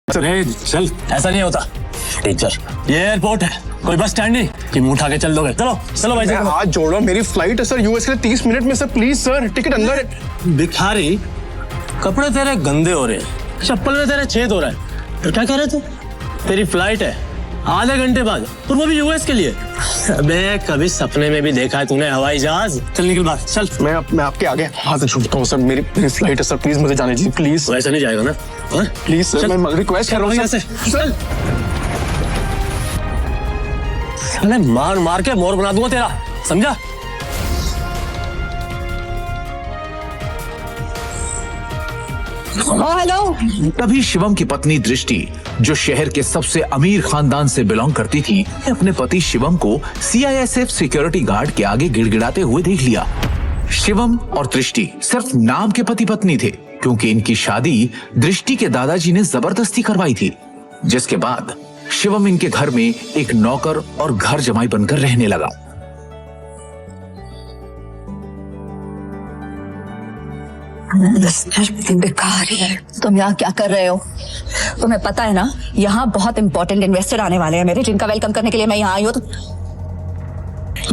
चल, ऐसा नहीं होता टीचर, ये एयरपोर्ट है, कोई बस स्टैंड नहीं कि मुंह उठा के चल दोगे। चलो चलो भाई, हाथ जोड़ो, मेरी फ्लाइट है सर यूएस के लिए 30 मिनट में सर, प्लीज सर, टिकट अंदर है। भिखारी, कपड़े तेरे गंदे हो रहे हैं, चप्पल में तेरे छेद हो रहा है, तो क्या कह रहे थे? तेरी फ्लाइट है आधे घंटे बाद, और वो भी यूएस के लिए। अबे कभी सपने में भी देखा है तूने हवाई जहाज? चल निकल बाहर, चल। मैं आपके आगे हाथ जोड़ता हूँ सर, मेरी फ्लाइट है सर, प्लीज मुझे जाने दीजिए प्लीज। वैसा नहीं जाएगा ना? प्लीज सर, मैं रिक्वेस्ट कर रहा हूँ सर। चल, मैं मार मार के मोर बना दूंगा तेरा, समझा? हेलो। तभी शिवम की पत्नी दृष्टि, जो शहर के सबसे अमीर खानदान से बिलोंग करती थी, अपने पति शिवम को सीआईएसएफ सिक्योरिटी गार्ड के आगे गिड़गिड़ाते हुए देख लिया। शिवम और दृष्टि सिर्फ नाम के पति पत्नी थे, क्योंकि इनकी शादी दृष्टि के दादाजी ने जबरदस्ती करवाई थी, जिसके बाद शिवम इनके घर में एक नौकर और घर जमाई बनकर रहने लगा। बेकार है। तुम यहाँ क्या कर रहे हो? तुम्हें पता है ना, यहाँ बहुत इंपॉर्टेंट इन्वेस्टर आने वाले हैं मेरे, जिनका वेलकम करने के लिए मैं यहाँ आई हूँ। तो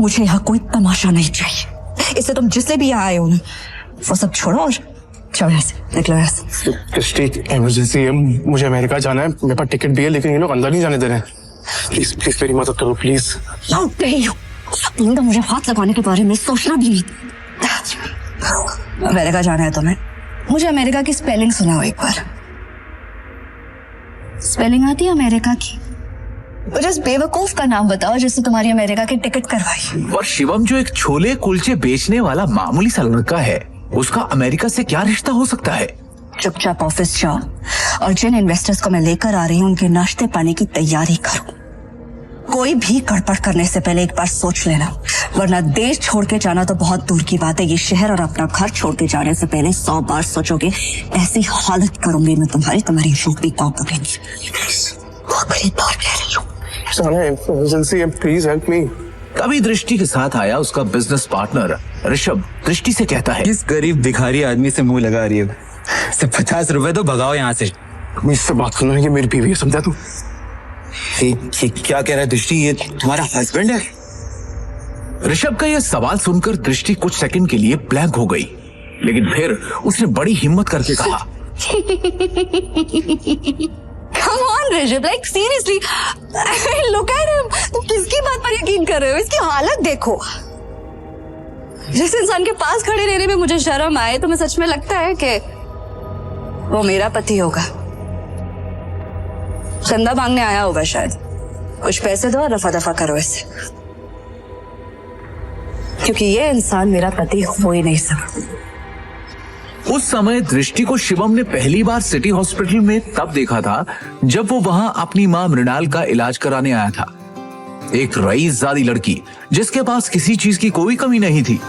मुझे यहाँ कोई तमाशा नहीं चाहिए, इससे तुम जिससे भी यहाँ आए हो ना, वो सब छोड़ो और चलो यहाँ से, निकलो यहाँ से। दृष्टि, इमरजेंसी है, मुझे अमेरिका जाना है, मेरे पास टिकट भी है, लेकिन ये लोग अंदर नहीं जाने दे रहे हैं। प्लीज प्लीज मेरी मदद करो प्लीज। तुम मुझे हाथ लगाने के बारे में सोचना भी नहीं। अमेरिका जाना है तुम्हें? मुझे अमेरिका की स्पेलिंग सुनाओ एक बार। स्पेलिंग आती है अमेरिका की? मुझे इस बेवकूफ का नाम बताओ जिससे तुम्हारी अमेरिका की टिकट करवाई। और शिवम जो एक छोले कुलचे बेचने वाला मामूली सा लड़का है, उसका अमेरिका से क्या रिश्ता हो सकता है? चुपचाप ऑफिस जाओ और जिन इन्वेस्टर्स को मैं लेकर आ रही हूँ उनके नाश्ते पानी की तैयारी करो। कोई भी गड़बड़ करने से पहले एक बार सोच लेना, वरना देश छोड़ के जाना तो बहुत दूर की बात है, ये शहर और अपना घर छोड़ के जाने से पहले 100 बार सोचोगे। ऐसी हालत करूंगी मैं तुम्हारी शूट कॉप करेंगी। इमरजेंसी है, प्लीज हेल्प मी। तभी दृष्टि के साथ आया उसका बिजनेस पार्टनर ऋषभ। दृष्टि से कहता है, किस गरीब भिखारी आदमी से मुंह लगा रही है? सिर्फ 50 रुपए तो भगाओ यहाँ से। इससे बात करना है, ये मेरी बीवी है, समझा तू? ये क्या कह रहा है दृष्टि, ये तुम्हारा हस्बैंड है? ऋषभ का यह सवाल सुनकर दृष्टि कुछ सेकंड के लिए ब्लैंक हो गई, लेकिन फिर उसने बड़ी हिम्मत करके कहा, Come on Rishabh, like seriously, look at him. तुम किसकी बात पर यकीन कर रहे हो? इसकी हालत देखो। जिस इंसान के पास खड़े रहने में मुझे शर्म आए, तुम्हें सच में लगता है कि वो मेरा पति होगा? चंदा मांगने आया होगा शायद। कुछ पैसे दो और रफा दफा करो इसे, क्योंकि ये इंसान मेरा पति हो ही नहीं सकता। उस समय दृष्टि को शिवम ने पहली बार सिटी हॉस्पिटल में तब देखा था जब वो वहां अपनी मां मृणाल का इलाज कराने आया था। एक रईसजादी लड़की जिसके पास किसी चीज की कोई कमी नहीं थी,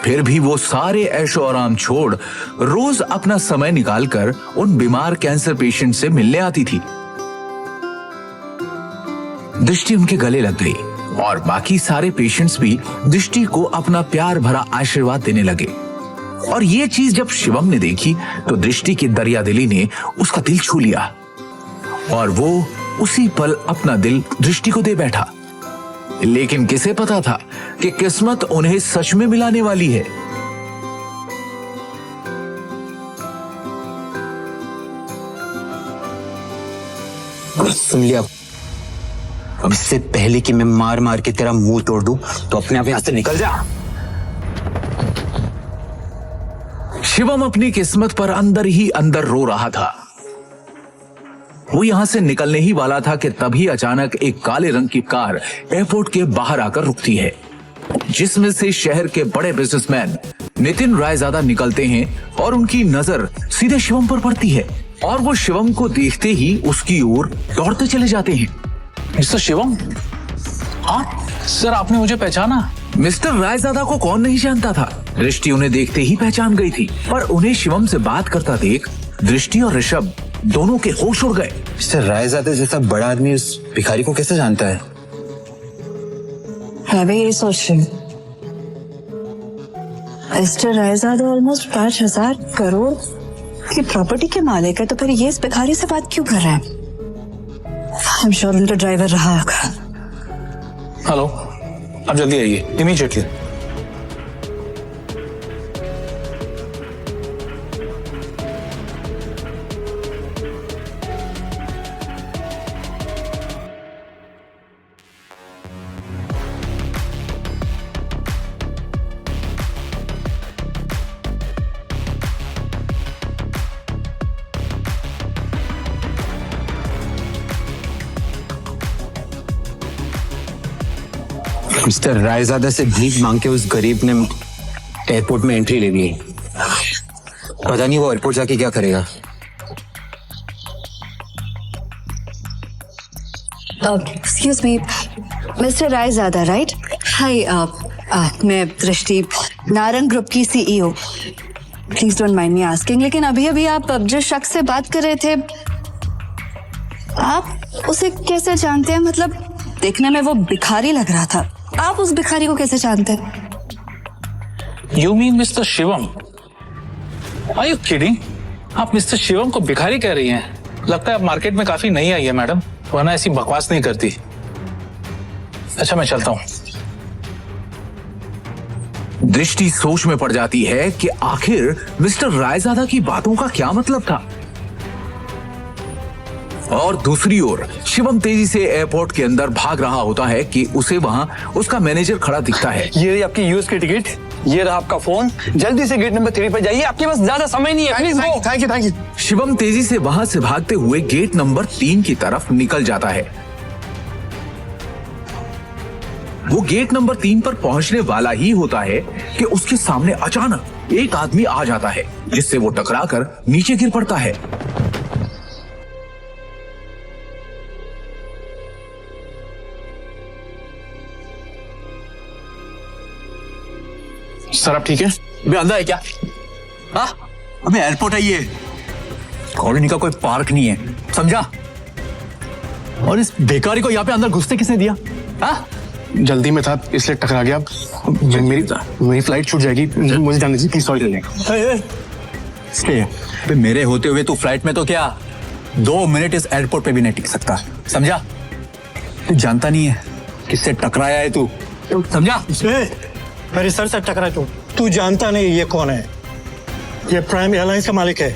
फिर भी वो सारे ऐशो आराम छोड़ रोज अपना समय निकालकर उन बीमार कैंसर पेशेंट से मिलने आती थी। दृष्टि उनके गले लग गई और बाकी सारे पेशेंट्स भी दृष्टि को अपना प्यार भरा आशीर्वाद देने लगे। और ये चीज जब शिवम ने देखी तो दृष्टि की दरियादिली ने उसका दिल छू लिया और वो उसी पल अपना दिल दृष्टि को दे बैठा। लेकिन किसे पता था कि किस्मत उन्हें सच में मिलाने वाली है। सुन लिया, अब इससे पहले कि मैं मार मार के तेरा मुंह तोड़ दूं, तो अपने आप यहां से निकल जा। शिवम अपनी किस्मत पर अंदर ही अंदर रो रहा था। वो यहां से निकलने ही वाला था कि तभी अचानक एक काले रंग की कार एयरपोर्ट के बाहर आकर रुकती है, जिसमें से शहर के बड़े बिजनेसमैन नितिन रायजादा निकलते हैं और उनकी नजर सीधे शिवम पर पड़ती है और वो शिवम को देखते ही उसकी ओर दौड़ते चले जाते हैं। मिस्टर शिवम? हाँ सर, आपने मुझे पहचाना? मिस्टर रायजादा को कौन नहीं जानता था। दृष्टि उन्हें देखते ही पहचान गई थी, पर उन्हें शिवम से बात करता देख दृष्टि और ऋषभ दोनों के होश उड़ गए। मिस्टर रायजादा जैसा बड़ा आदमी उस भिखारी को कैसे जानता है? मैं भी यही सोच रही हूँ। मिस्टर रायजादा ऑलमोस्ट 5,000 करोड़ ये प्रॉपर्टी के मालिक है तो फिर ये इस भिखारी से बात क्यों कर रहे हैं? आई एम श्योर उनका ड्राइवर रहा होगा। हेलो, आप जल्दी आइए इमीडिएटली। मिस्टर रायजादा से भीख मांग के उस गरीब ने एयरपोर्ट में एंट्री ले ली। पता नहीं वो एयरपोर्ट जाके क्या करेगा। Excuse me, mister Raizada right? Hi, मैं दृष्टि, नारंग ग्रुप की CEO. Please don't mind me asking, लेकिन अभी अभी आप जिस शख्स से बात कर रहे थे, आप उसे कैसे जानते हैं? मतलब देखने में वो भिखारी लग रहा था, आप उस भिखारी को कैसे जानते हैं? You mean Mr. Shivam? Are you kidding? आप मिस्टर शिवम को भिखारी कह रही हैं? लगता है आप मार्केट में काफी नई आई है मैडम, वरना ऐसी बकवास नहीं करती। अच्छा मैं चलता हूँ। दृष्टि सोच में पड़ जाती है कि आखिर मिस्टर रायजादा की बातों का क्या मतलब था। और दूसरी ओर शिवम तेजी से एयरपोर्ट के अंदर भाग रहा होता है कि उसे वहां उसका मैनेजर खड़ा दिखता है। ये रही आपकी यूएस की टिकट, ये रहा आपका फोन, जल्दी से गेट नंबर 3 पर जाइए, आपके पास ज्यादा समय नहीं है। Please go. Thank you. Shivam तेजी से वहां से भागते हुए गेट नंबर 3 की तरफ निकल जाता है। वो गेट नंबर 3 पर पहुंचने वाला ही होता है कि उसके सामने अचानक एक आदमी आ जाता है, जिससे वो टकराकर नीचे गिर पड़ता है। सर आप ठीक है? अबे अंधा है क्या? हाँ, अबे एयरपोर्ट है ये, कॉलोनी का कोई पार्क नहीं है, समझा? और इस बेकारी को यहाँ पे अंदर घुसने किसने दिया? हाँ? जल्दी में था इसलिए टकरा गया। मेरी फ्लाइट छूट जाएगी, मुझे जाने दीजिए प्लीज। सॉरी। अबे मेरे होते हुए तू फ्लाइट में तो क्या 2 मिनट इस एयरपोर्ट पे भी नहीं टिक सकता, समझा? तू जानता नहीं है किससे टकराया है तू, समझा? मेरे सर से टकरा तू जानता नहीं ये कौन है? ये प्राइम एयरलाइंस का मालिक है।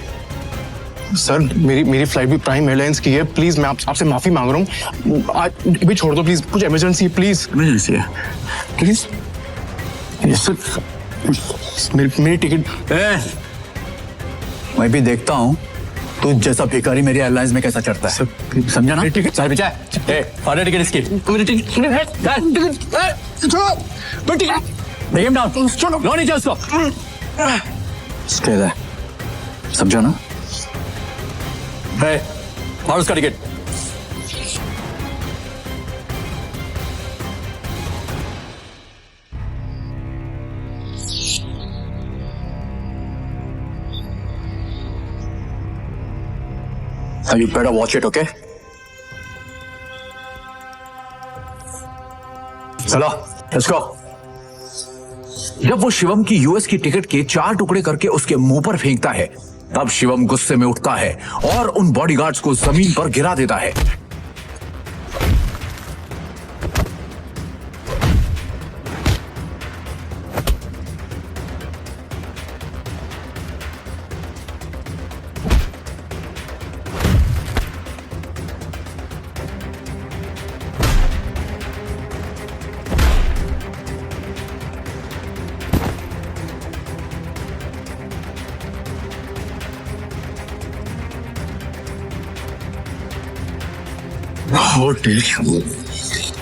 सर मेरी फ्लाइट भी प्राइम एयरलाइंस की है, प्लीज मैं आपसे माफी मांग रहा हूँ। आज भी छोड़ दो प्लीज, कुछ इमरजेंसी प्लीज। इमरजेंसी है प्लीज। सर मेरी टिकट। मैं भी देखता हूँ तू जैसा भिखारी मेरी एयरलाइंस में कैसा चढ़ता है, समझा ना? टिकट सर पीछा है, टिकट इसकी। Bring him down. लो नीचे उसको। स्टेज है, समझा ना? और उसका ticket. You better watch it, okay? चलो, let's go. जब वो शिवम की यूएस की टिकट के 4 टुकड़े करके उसके मुंह पर फेंकता है, तब शिवम गुस्से में उठता है और उन बॉडीगार्ड्स को जमीन पर गिरा देता है।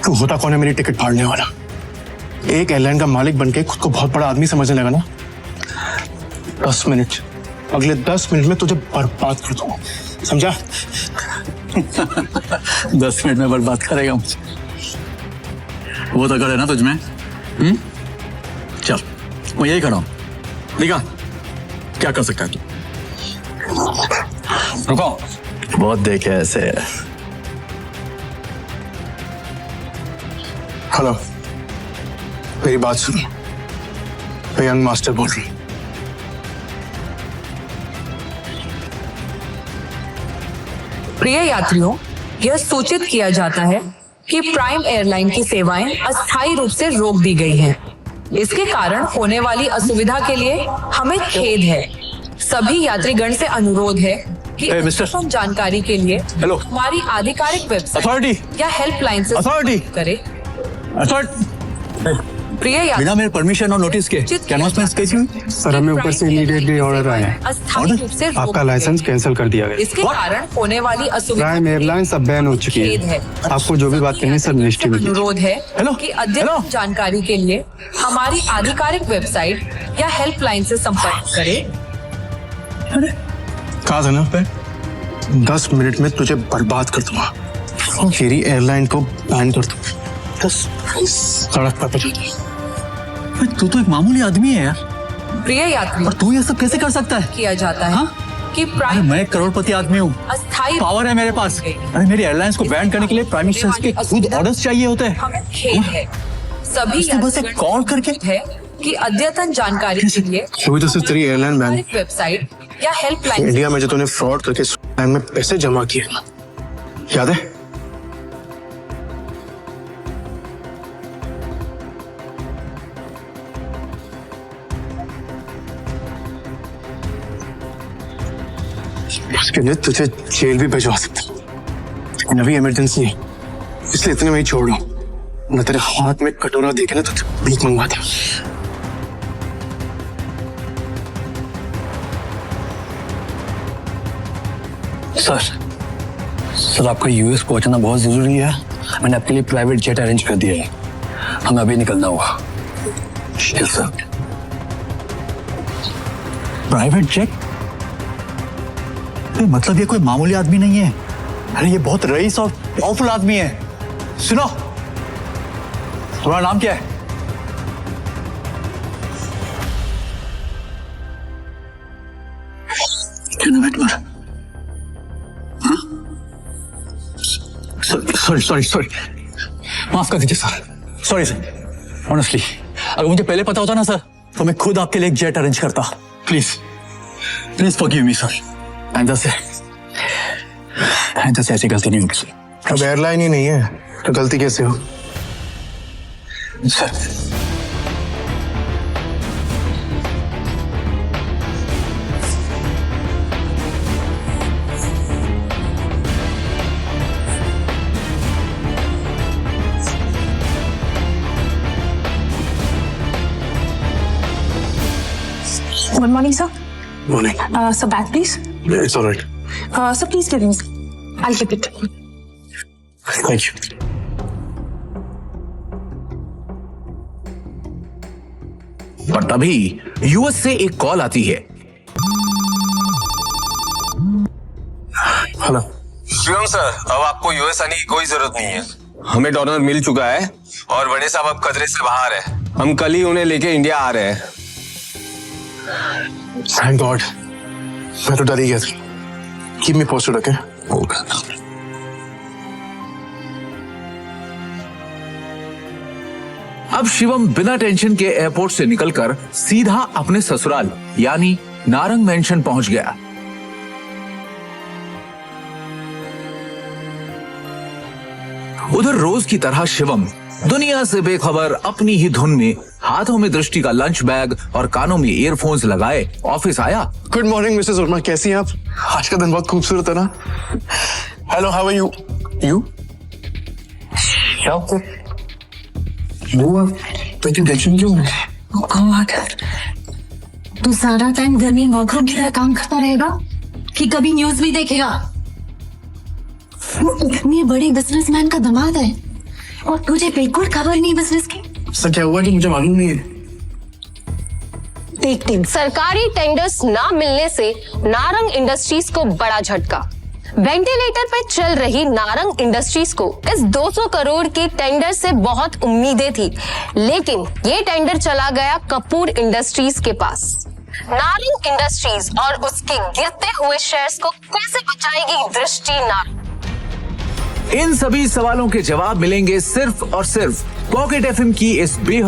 तू होता कौन है मेरी टिकट फाड़ने वाला? एक एयरलाइन का मालिक बनके खुद को बहुत बड़ा आदमी समझने लगा ना। 10 मिनट, अगले 10 मिनट में तुझे बर्बाद कर दूंगा, समझा? 10 मिनट में बर्बाद करेगा मुझे, वो तो करे ना तुझमें। चल मैं यही खड़ा हूं, देखा क्या कर सकता है तू। रुको, बहुत देखे ऐसे। हेलो, मेरी बात सुनो, मैं यंग मास्टर बोल रहा हूँ। प्रिय यात्रियों, यह सूचित किया जाता है कि प्राइम एयरलाइन की सेवाएं अस्थायी रूप से रोक दी गई हैं। इसके कारण होने वाली असुविधा के लिए हमें खेद है। सभी यात्रीगण से अनुरोध है कि Hey, mister. अधिकतम जानकारी के लिए Hello. हमारी आधिकारिक वेबसाइट Authority. या हेल्पलाइन से Authority. संपर्क करें। प्रिय बिना यात्री, मेरे परमिशन और नोटिस के क्या अनाउंसमेंट कैसी हुई? सर हमें ऊपर से इमीडिएटली ऑर्डर आया है। अस्थायी रूप से रोक आपका दी लाइसेंस गई। कैंसिल कर दिया गया। इसके कारण होने वाली असुविधा प्राइम एयरलाइन सब बैन हो चुकी खेद है। है। आपको जो भी बात करनी है सर रजिस्ट्री में कीजिए। अनुरोध है हेलो, कि अद्यतन हेलो। जानकारी के लिए हमारी आधिकारिक वेबसाइट या हेल्पलाइन से संपर्क करें। कहा था ना 10 मिनट में तुझे बर्बाद कर दूंगा और तेरी एयरलाइन को बैन कर दूंगा। बस सड़क पर पहुंच। तू तो एक मामूली आदमी है यार, प्रिय यात्री, और तू ये सब कैसे कर सकता है? किया जाता है हाँ? कि अरे प्राइम मैं एक करोड़पति आदमी हूँ, अस्थायी पावर है मेरे पास। अरे मेरी एयरलाइंस को बैन करने के लिए प्राइम मिनिस्टर के खुद ऑर्डर्स चाहिए होते हैं। हमें खेद है। सभी इसने बस एक यात्रीगण कॉल करके है कि अद्यतन जानकारी के लिए अभी तो सिर्फ तेरी एयरलाइन बैन। आधिकारिक वेबसाइट या हेल्पलाइन इंडिया में जो तूने फ्रॉड करके बैंक में पैसे जमा किए याद है? उसके लिए तुझे जेल भी भिजवा सकता, लेकिन अभी इमरजेंसी है इसलिए इतने में ही छोड़ रहा हूं। मैं तेरे हाथ में कटोरा देके ना तुझे भीख मंगवाता। सर आपका यूएस पहुंचना बहुत जरूरी है। मैंने आपके लिए प्राइवेट जेट अरेंज कर दिया है, हमें अभी निकलना होगा। Sir private jet? मतलब ये कोई मामूली आदमी नहीं है, अरे ये बहुत रईस और पावरफुल आदमी है। सुनो, तुम्हारा नाम क्या है? सॉरी माफ कर दीजिए सर, सॉरी सर। ऑनेस्टली अगर मुझे पहले पता होता ना सर तो मैं खुद आपके लिए एक जेट अरेंज करता। Please please forgive me sir. आइंदा से ऐसी गलती नहीं होगी सर। अब एयरलाइन ही नहीं है तो गलती कैसे हो? Sir Good morning, sir. Morning. Sir, bag, please. It's all right. Sir, please tell me. I'll keep it. Thank you. पर तभी यूएस से एक कॉल आती है। हेलो शिवम सर, अब आपको यूएस आने की कोई जरूरत नहीं है। हमें डॉलर मिल चुका है और बड़े साहब अब खतरे से बाहर है। हम कल ही उन्हें लेके इंडिया आ रहे हैं। थैंक गॉड, मैं तो डर ही गया था। Keep me posted, okay? अब शिवम बिना टेंशन के एयरपोर्ट से निकलकर सीधा अपने ससुराल यानी नारंग मेंशन पहुंच गया। उधर रोज की तरह शिवम दुनिया से बेखबर अपनी ही धुन में हाथों में दृष्टि का लंच बैग और कानों में ईयरफोन्स लगाए ऑफिस आया। गुड मॉर्निंग मिसेस वर्मा, कैसी हैं आप? आज का दिन बहुत खूबसूरत है ना? Hello, how are you? You tension क्यों है? तू सारा टाइम घर में वर्करूम की तरह काम करता रहेगा कि कभी न्यूज भी देखेगा? वो इतने बड़े बिजनेसमैन का दामाद है और तुझे बिल्कुल खबर नहीं बिजनेस की। सर क्या हुआ कि मुझे मालूम नहीं है। देखते सरकारी टेंडर्स ना मिलने से नारंग इंडस्ट्रीज को बड़ा झटका। वेंटिलेटर पे चल रही नारंग इंडस्ट्रीज को इस 200 करोड़ के टेंडर से बहुत उम्मीदें थी, लेकिन ये टेंडर चला गया कपूर इंडस्ट्रीज के पास। नारंग इंडस्ट्रीज और उसके गिरते हुए शेयर्स को कैसे बचाएगी दृष्टि नारंग? इन सभी सवालों के जवाब मिलेंगे सिर्फ और सिर्फ पॉकेट एफएम की इस बेहद